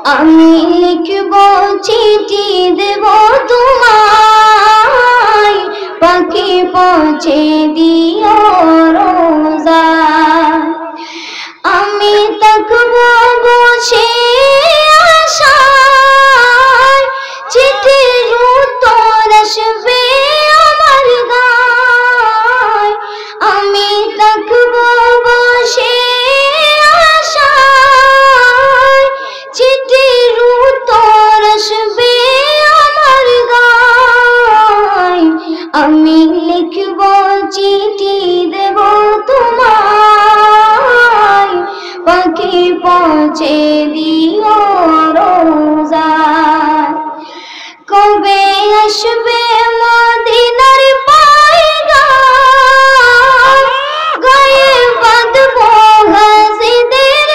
আমি লিখব চিঠি দেব তোমায়, পাখি পৌঁছে দিও রোজায়। আমি থাকবো বসে আশায়, চিঠির উত্তর আসবে আমার গায়। আমি থাকবো বসে আশায়, চিঠির উত্তর আসবে আমার গায়। আমি লিখব চিঠি দেব তোমায়, পাখি পৌঁছে দিও রোজায়। কবে আসবে মদিনার পয়গাম, গায়ে বাঁধবো হাজিদের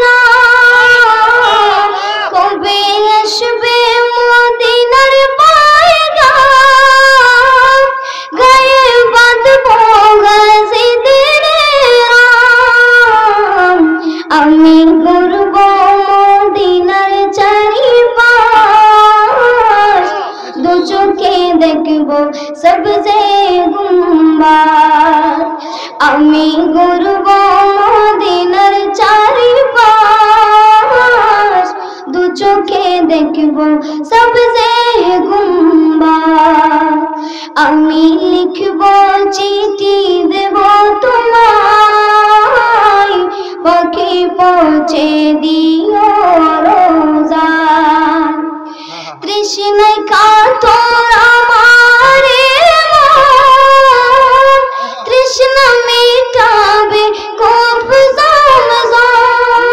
রাম। কবে আসবে মদিনার পয়গাম, গায়ে বাঁধবো হাজিদের রাম। আমি ঘুরব মদিনার চারিপাশ, দু চোখে দেখব সবজে গুম্বাদ। আমি ঘুরব মদিনার চারিপাশ, দু চোখে দেখব সবজে গুম্বাদ। আমি লিখব চিঠি দেব তোমায়, পাখি পৌঁছে দিও রোজায়। তৃষ্ণায় কাতর আমার মন, তৃষ্ণা মেটাবে কূপ জমজম।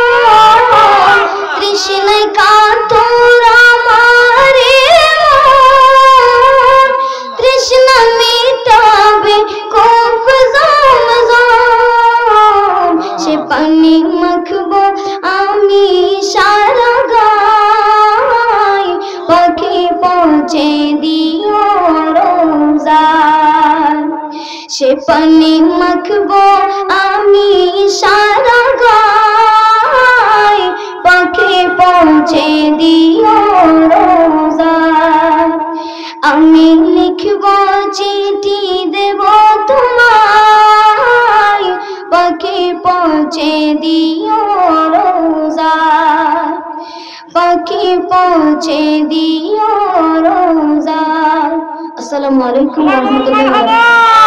তৃষ্ণায় কাতর আমার মন, তৃষ্ণা মেটাবে কূপ জমজম। সে পানি মাখবো আমি সারা গায়, পাখি পৌঁছে দিও রোজায়। সে পানি মাখবো আমি সারা গায়, পাখি পৌঁছে দিও রোজায়। আমি লিখব চিঠি দেব তোমায়, পাখি পৌঁছে দিও রোজায়। পাখি পৌঁছে দিও রোজায়। আসসালামু আলাইকুম ওয়া রাহমাতুল্লাহি ওয়া বারাকাতুহু।